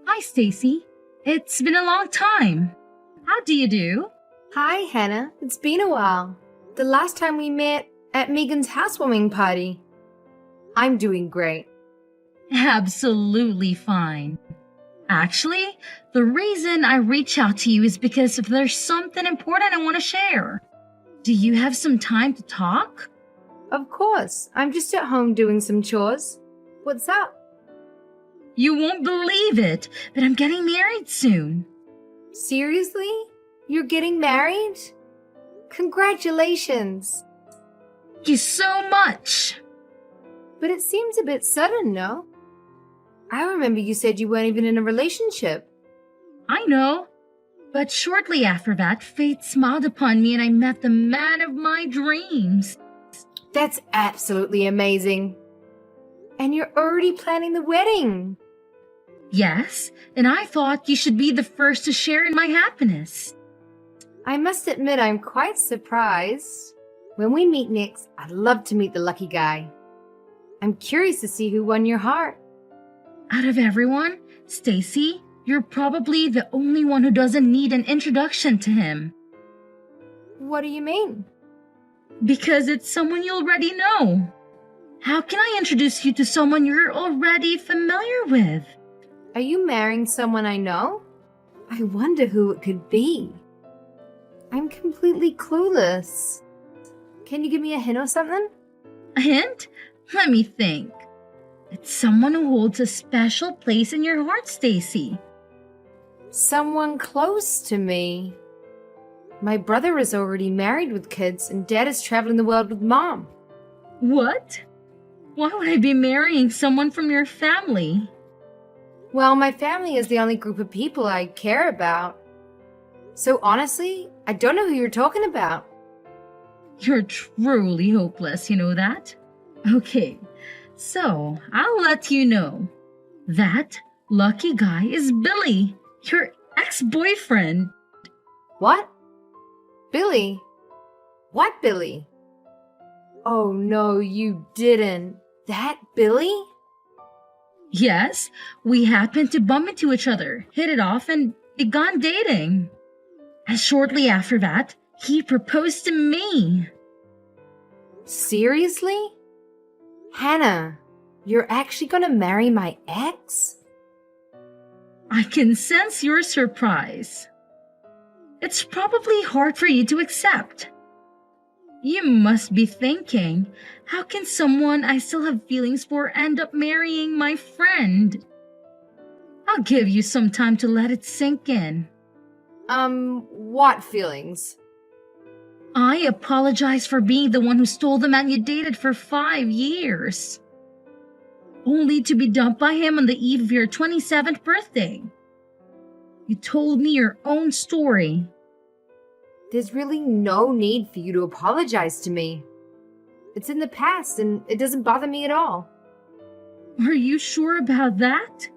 Hi, Stacy. It's been a long time. How do you do? Hi, Hannah. It's been a while. The last time we met at Megan's housewarming party. I'm doing great. Absolutely fine. Actually, the reason I reach out to you is because there's something important I want to share. Do you have some time to talk? Of course. I'm just at home doing some chores. What's up? You won't believe it, but I'm getting married soon. Seriously? You're getting married? Congratulations. Thank you so much. But it seems a bit sudden, no? I remember you said you weren't even in a relationship. I know. But shortly after that, fate smiled upon me and I met the man of my dreams. That's absolutely amazing. And you're already planning the wedding. Yes, and I thought you should be the first to share in my happiness. I must admit I'm quite surprised. When we meet next, I'd love to meet the lucky guy. I'm curious to see who won your heart. Out of everyone, Stacy, you're probably the only one who doesn't need an introduction to him. What do you mean? Because it's someone you already know. How can I introduce you to someone you're already familiar with? Are you marrying someone I know? I wonder who it could be. I'm completely clueless. Can you give me a hint or something? A hint? Let me think. It's someone who holds a special place in your heart, Stacy. Someone close to me. My brother is already married with kids and Dad is traveling the world with Mom. What? Why would I be marrying someone from your family? Well, my family is the only group of people I care about. So honestly, I don't know who you're talking about. You're truly hopeless, you know that? Okay, so I'll let you know. That lucky guy is Billy, your ex-boyfriend. What? Billy? What Billy? Oh no, you didn't. That Billy? Yes, we happened to bump into each other, hit it off, and began dating. And shortly after that, he proposed to me. Seriously? Hannah, you're actually gonna marry my ex? I can sense your surprise. It's probably hard for you to accept. You must be thinking, how can someone I still have feelings for end up marrying my friend? I'll give you some time to let it sink in. What feelings? I apologize for being the one who stole the man you dated for 5 years. Only to be dumped by him on the eve of your 27th birthday. You told me your own story. There's really no need for you to apologize to me. It's in the past and it doesn't bother me at all. Are you sure about that?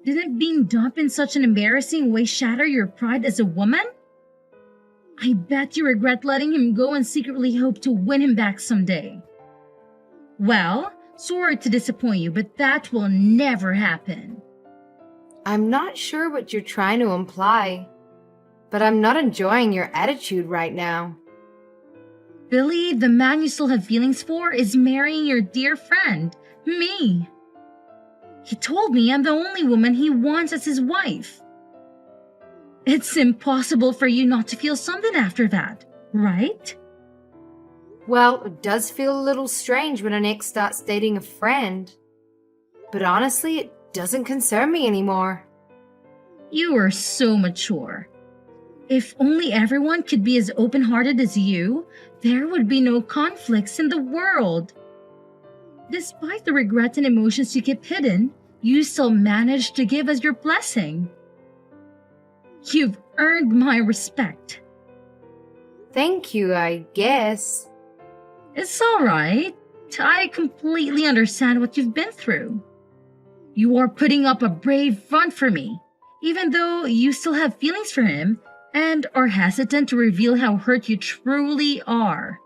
Didn't being dumped in such an embarrassing way shatter your pride as a woman? I bet you regret letting him go and secretly hope to win him back someday. Well, sorry to disappoint you, but that will never happen. I'm not sure what you're trying to imply, but I'm not enjoying your attitude right now. Billy, the man you still have feelings for, is marrying your dear friend, me. He told me I'm the only woman he wants as his wife. It's impossible for you not to feel something after that, right? Well, it does feel a little strange when an ex starts dating a friend. But honestly, it doesn't concern me anymore. You are so mature. If only everyone could be as open-hearted as you, there would be no conflicts in the world. Despite the regrets and emotions you keep hidden, you still manage to give us your blessing. You've earned my respect. Thank you, I guess. It's all right. I completely understand what you've been through. You are putting up a brave front for me, even though you still have feelings for him and are hesitant to reveal how hurt you truly are.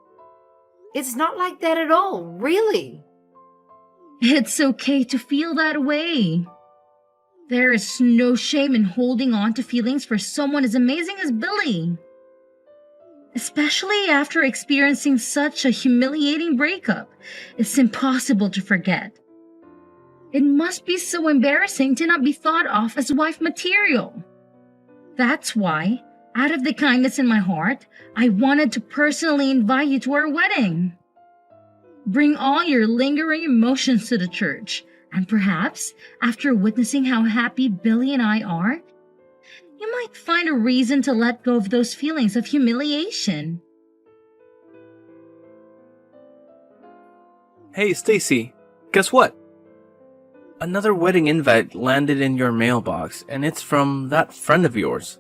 It's not like that at all, really. It's okay to feel that way. There is no shame in holding on to feelings for someone as amazing as Billy, especially after experiencing such a humiliating breakup. It's impossible to forget. It must be so embarrassing to not be thought of as wife material. That's why, out of the kindness in my heart, I wanted to personally invite you to our wedding. Bring all your lingering emotions to the church, and perhaps, after witnessing how happy Billy and I are, you might find a reason to let go of those feelings of humiliation. Hey, Stacy, guess what? Another wedding invite landed in your mailbox, and it's from that friend of yours.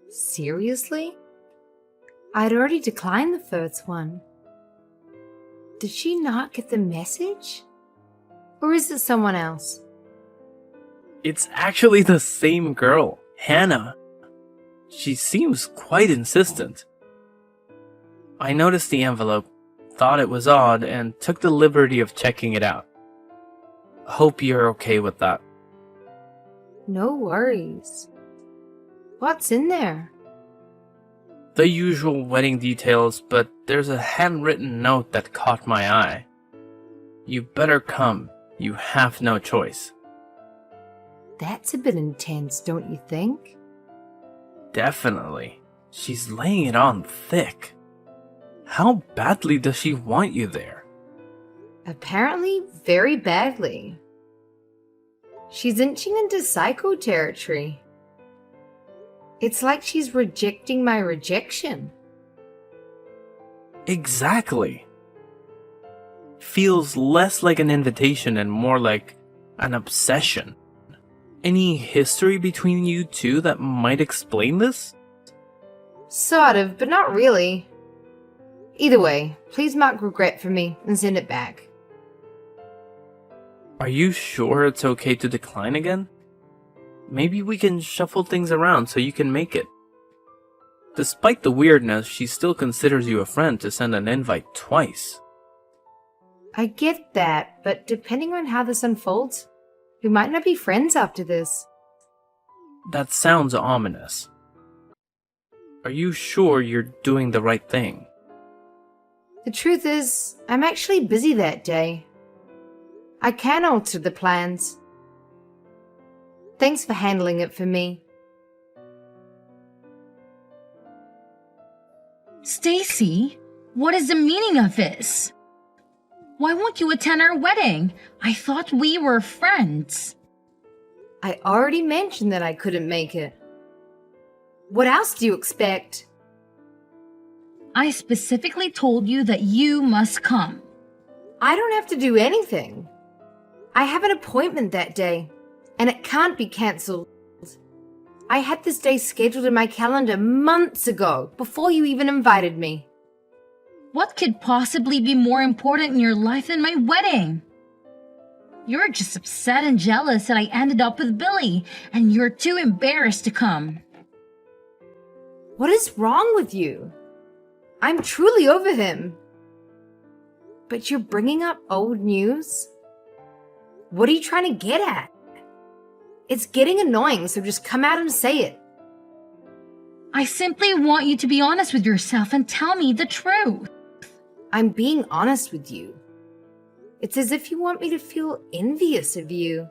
Seriously? I'd already declined the first one. Did she not get the message? Or is it someone else? It's actually the same girl, Hannah. She seems quite insistent. I noticed the envelope, thought it was odd, and took the liberty of checking it out. Hope you're okay with that. No worries. What's in there? The usual wedding details, but there's a handwritten note that caught my eye. You better come. You have no choice. That's a bit intense, don't you think? Definitely. She's laying it on thick. How badly does she want you there? Apparently, very badly. She's inching into psycho territory. It's like she's rejecting my rejection. Exactly. Feels less like an invitation and more like an obsession. Any history between you two that might explain this? Sort of, but not really. Either way, please mark regret for me and send it back. Are you sure it's okay to decline again? Maybe we can shuffle things around so you can make it. Despite the weirdness, she still considers you a friend to send an invite twice. I get that, but depending on how this unfolds, we might not be friends after this. That sounds ominous. Are you sure you're doing the right thing? The truth is, I'm actually busy that day. I can alter the plans. Thanks for handling it for me. Stacy, what is the meaning of this? Why won't you attend our wedding? I thought we were friends. I already mentioned that I couldn't make it. What else do you expect? I specifically told you that you must come. I don't have to do anything. I have an appointment that day, and it can't be cancelled. I had this day scheduled in my calendar months ago, before you even invited me. What could possibly be more important in your life than my wedding? You're just upset and jealous that I ended up with Billy, and you're too embarrassed to come. What is wrong with you? I'm truly over him. But you're bringing up old news? What are you trying to get at? It's getting annoying, so just come out and say it. I simply want you to be honest with yourself and tell me the truth. I'm being honest with you. It's as if you want me to feel envious of you.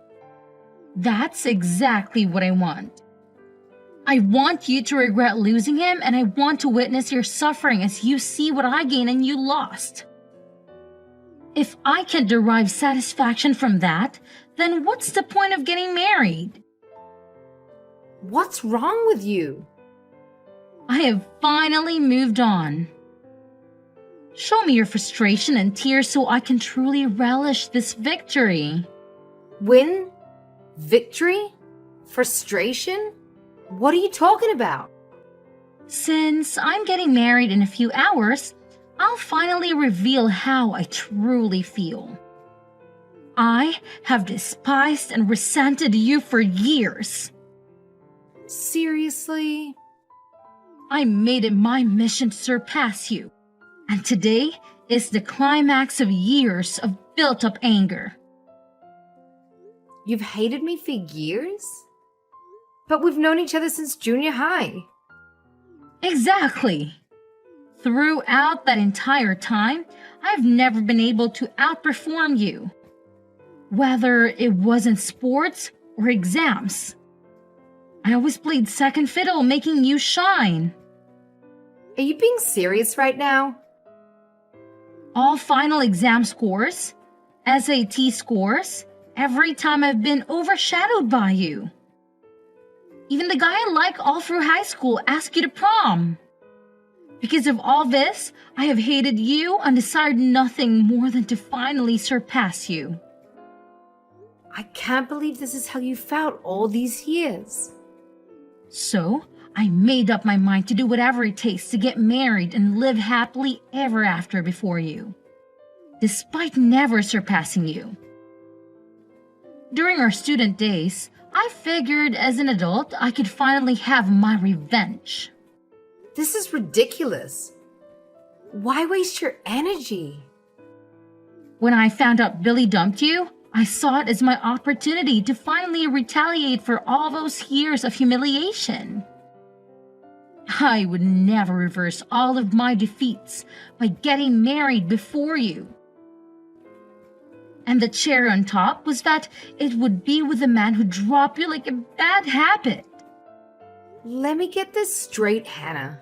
That's exactly what I want. I want you to regret losing him, and I want to witness your suffering as you see what I gained and you lost. If I can derive satisfaction from that, then what's the point of getting married? What's wrong with you? I have finally moved on. Show me your frustration and tears so I can truly relish this victory. Win? Victory? Frustration? What are you talking about? Since I'm getting married in a few hours, I'll finally reveal how I truly feel. I have despised and resented you for years. Seriously? I made it my mission to surpass you, and today is the climax of years of built-up anger. You've hated me for years? But we've known each other since junior high. Exactly. Throughout that entire time, I've never been able to outperform you. Whether it was in sports or exams. I always played second fiddle, making you shine. Are you being serious right now? All final exam scores, SAT scores, every time I've been overshadowed by you. Even the guy I like all through high school asked you to prom. Because of all this, I have hated you and desired nothing more than to finally surpass you. I can't believe this is how you felt all these years. So, I made up my mind to do whatever it takes to get married and live happily ever after before you, despite never surpassing you. During our student days, I figured as an adult I could finally have my revenge. This is ridiculous. Why waste your energy? When I found out Billy dumped you, I saw it as my opportunity to finally retaliate for all those years of humiliation. I would never reverse all of my defeats by getting married before you. And the cherry on top was that it would be with a man who dropped you like a bad habit. Let me get this straight, Hannah.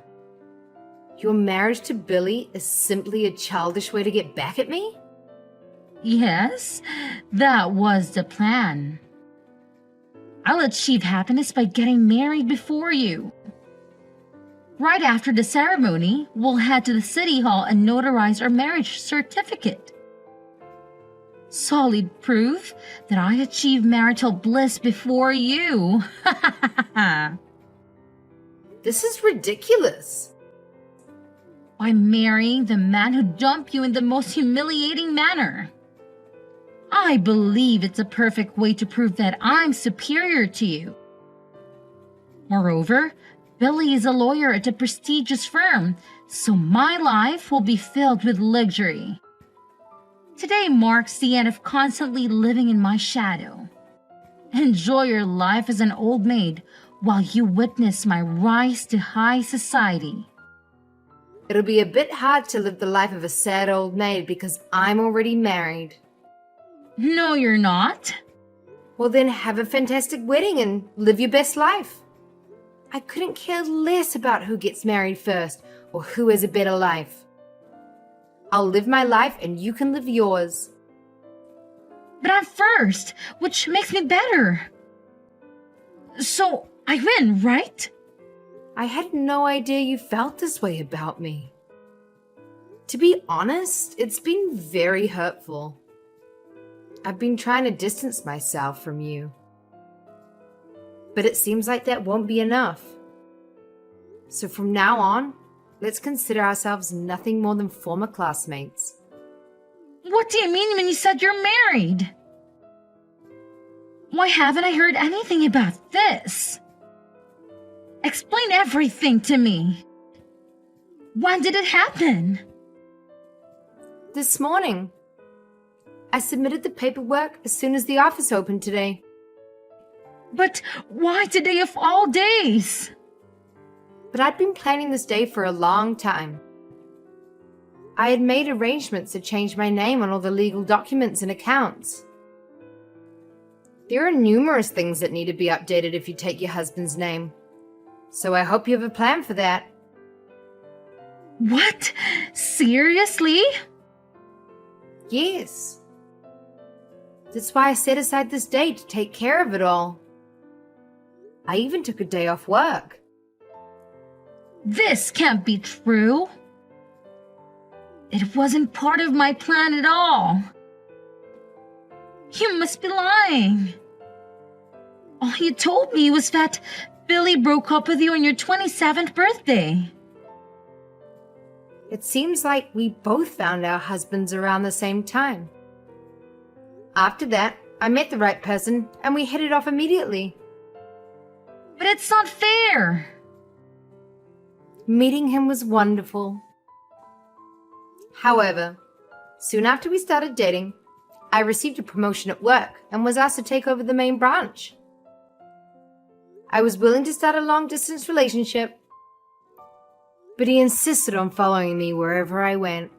Your marriage to Billy is simply a childish way to get back at me? Yes, that was the plan. I'll achieve happiness by getting married before you. Right after the ceremony, we'll head to the city hall and notarize our marriage certificate. Solid proof that I achieved marital bliss before you. This is ridiculous. By marrying the man who dumped you in the most humiliating manner. I believe it's a perfect way to prove that I'm superior to you. Moreover, Billy is a lawyer at a prestigious firm, so my life will be filled with luxury. Today marks the end of constantly living in my shadow. Enjoy your life as an old maid while you witness my rise to high society. It'll be a bit hard to live the life of a sad old maid because I'm already married. No, you're not. Well, then have a fantastic wedding and live your best life. I couldn't care less about who gets married first or who has a better life. I'll live my life and you can live yours. But I'm first, which makes me better. So I win, right? I had no idea you felt this way about me. To be honest, it's been very hurtful. I've been trying to distance myself from you. But it seems like that won't be enough. So from now on, let's consider ourselves nothing more than former classmates. What do you mean when you said you're married? Why haven't I heard anything about this? Explain everything to me. When did it happen? This morning. I submitted the paperwork as soon as the office opened today. But why today of all days? But I'd been planning this day for a long time. I had made arrangements to change my name on all the legal documents and accounts. There are numerous things that need to be updated if you take your husband's name. So I hope you have a plan for that. What? Seriously? Yes. That's why I set aside this day to take care of it all. I even took a day off work. This can't be true. It wasn't part of my plan at all. You must be lying. All you told me was that Billy broke up with you on your 27th birthday. It seems like we both found our husbands around the same time. After that, I met the right person and we hit it off immediately. But it's not fair. Meeting him was wonderful. However, soon after we started dating, I received a promotion at work and was asked to take over the main branch. I was willing to start a long-distance relationship, but he insisted on following me wherever I went.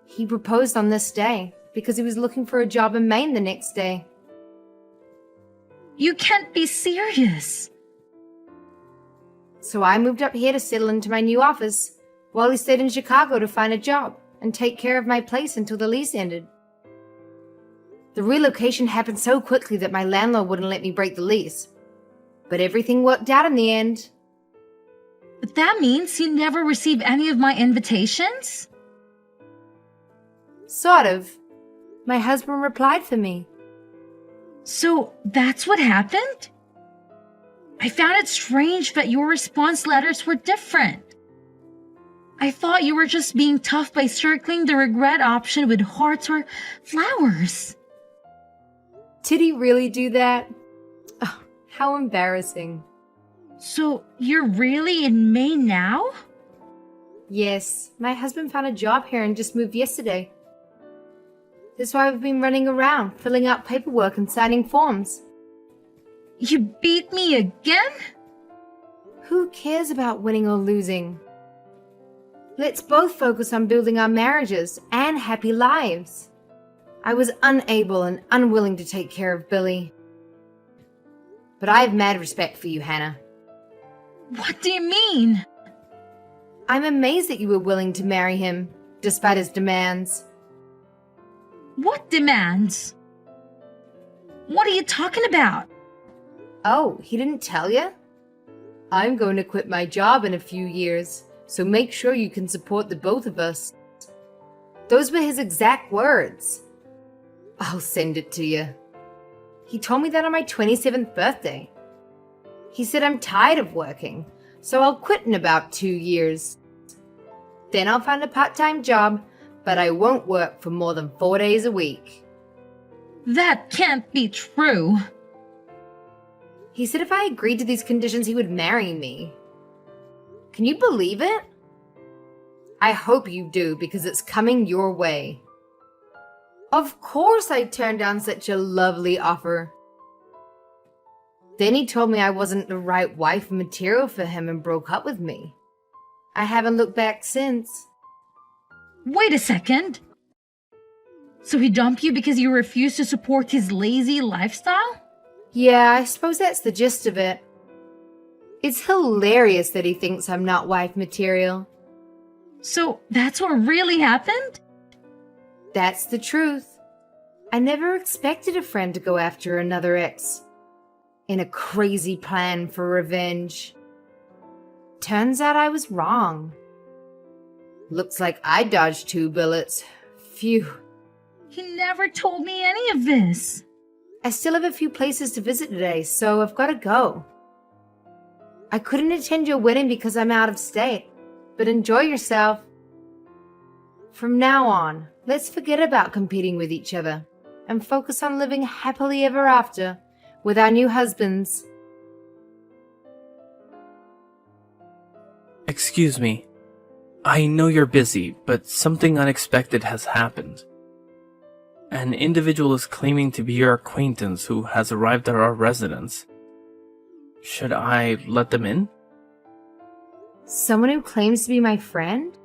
He proposed on this day because he was looking for a job in Maine the next day. You can't be serious. So I moved up here to settle into my new office while he stayed in Chicago to find a job and take care of my place until the lease ended. The relocation happened so quickly that my landlord wouldn't let me break the lease. But everything worked out in the end. But that means you never received any of my invitations? Sort of. My husband replied for me. So that's what happened? I found it strange that your response letters were different. I thought you were just being tough by circling the regret option with hearts or flowers. Did he really do that? Oh, how embarrassing. So you're really in Maine now? Yes, my husband found a job here and just moved yesterday. That's why I've been running around, filling out paperwork and signing forms. You beat me again? Who cares about winning or losing? Let's both focus on building our marriages and happy lives. I was unable and unwilling to take care of Billy. But I have mad respect for you, Hannah. What do you mean? I'm amazed that you were willing to marry him, despite his demands. What demands? What are you talking about? Oh, he didn't tell you? I'm going to quit my job in a few years, so make sure you can support the both of us. Those were his exact words. I'll send it to you. He told me that on my 27th birthday. He said I'm tired of working, so I'll quit in about 2 years. Then I'll find a part-time job, but I won't work for more than 4 days a week. That can't be true. He said if I agreed to these conditions, he would marry me. Can you believe it? I hope you do, because it's coming your way. Of course I turned down such a lovely offer. Then he told me I wasn't the right wife material for him and broke up with me. I haven't looked back since. Wait a second. So he dumped you because you refused to support his lazy lifestyle? Yeah, I suppose that's the gist of it. It's hilarious that he thinks I'm not wife material. So that's what really happened? That's the truth. I never expected a friend to go after another ex in a crazy plan for revenge. Turns out I was wrong. Looks like I dodged 2 bullets. Phew. He never told me any of this. I still have a few places to visit today, so I've got to go. I couldn't attend your wedding because I'm out of state, but enjoy yourself. From now on, let's forget about competing with each other and focus on living happily ever after with our new husbands. Excuse me. I know you're busy, but something unexpected has happened. An individual is claiming to be your acquaintance who has arrived at our residence. Should I let them in? Someone who claims to be my friend?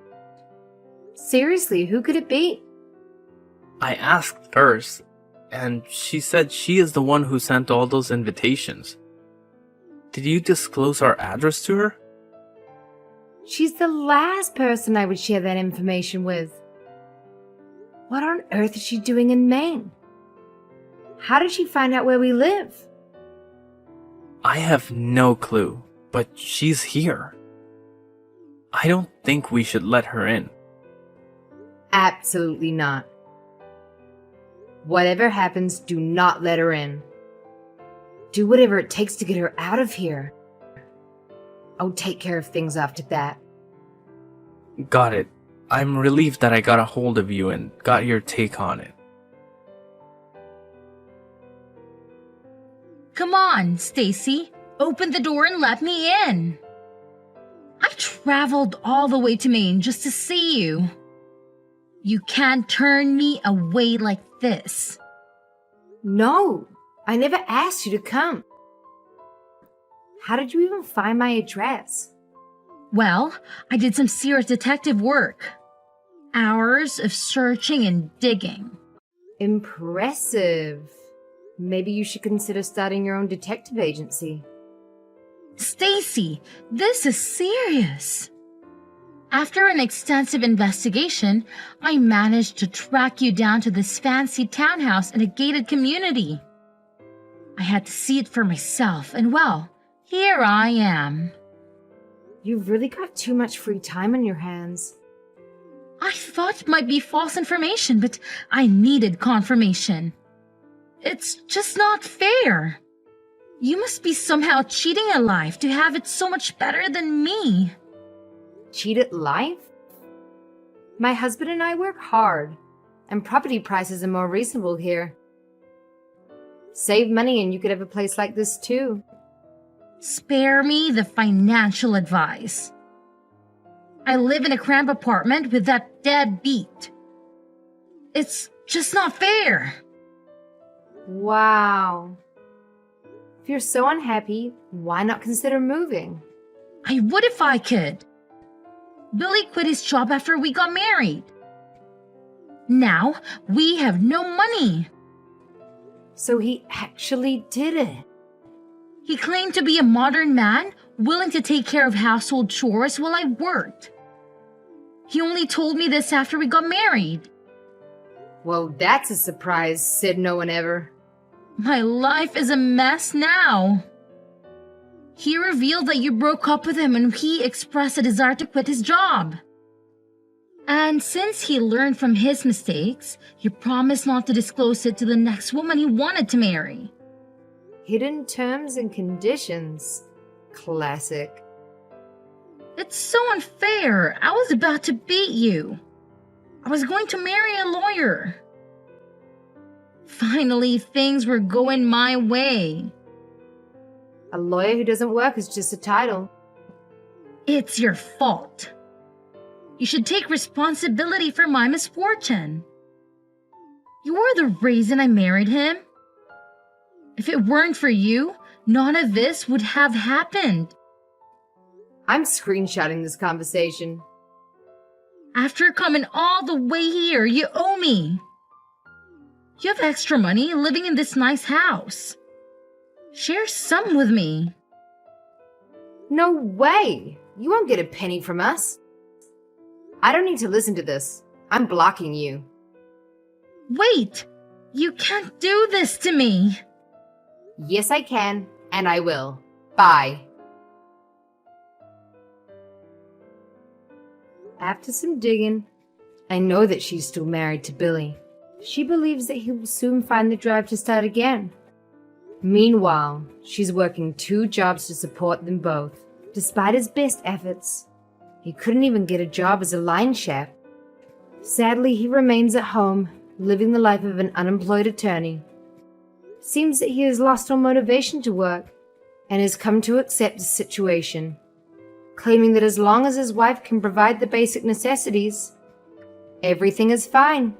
Seriously, who could it be? I asked first, and she said she is the one who sent all those invitations. Did you disclose our address to her? She's the last person I would share that information with. What on earth is she doing in Maine? How did she find out where we live? I have no clue, but she's here. I don't think we should let her in. Absolutely not. Whatever happens, do not let her in. Do whatever it takes to get her out of here. I'll take care of things after that. Got it. I'm relieved that I got a hold of you and got your take on it. Come on, Stacy. Open the door and let me in. I traveled all the way to Maine just to see you. You can't turn me away like this. No, I never asked you to come. How did you even find my address? Well, I did some serious detective work. Hours of searching and digging. Impressive. Maybe you should consider starting your own detective agency. Stacy, this is serious. After an extensive investigation, I managed to track you down to this fancy townhouse in a gated community. I had to see it for myself, and well, here I am. You've really got too much free time on your hands. I thought it might be false information, but I needed confirmation. It's just not fair. You must be somehow cheating at life to have it so much better than me. Cheat at life? My husband and I work hard, and property prices are more reasonable here. Save money and you could have a place like this too. Spare me the financial advice. I live in a cramped apartment with that deadbeat. It's just not fair. Wow. If you're so unhappy, why not consider moving? I would if I could. Billy quit his job after we got married. Now we have no money. So he actually did it. He claimed to be a modern man, willing to take care of household chores while I worked. He only told me this after we got married. Well, that's a surprise, said no one ever. My life is a mess now. He revealed that you broke up with him and he expressed a desire to quit his job. And since he learned from his mistakes, he promised not to disclose it to the next woman he wanted to marry. Hidden terms and conditions. Classic. It's so unfair. I was about to beat you. I was going to marry a lawyer. Finally, things were going my way. A lawyer who doesn't work is just a title. It's your fault. You should take responsibility for my misfortune. You're the reason I married him. If it weren't for you, none of this would have happened. I'm screenshotting this conversation. After coming all the way here, you owe me. You have extra money living in this nice house. Share some with me. No way! You won't get a penny from us. I don't need to listen to this. I'm blocking you. Wait! You can't do this to me! Yes, I can, and I will. Bye. After some digging, I know that she's still married to Billy. She believes that he will soon find the drive to start again. Meanwhile, she's working 2 jobs to support them both. Despite his best efforts, he couldn't even get a job as a line chef. Sadly, he remains at home, living the life of an unemployed attorney. Seems that he has lost all motivation to work and has come to accept the situation, claiming that as long as his wife can provide the basic necessities, everything is fine.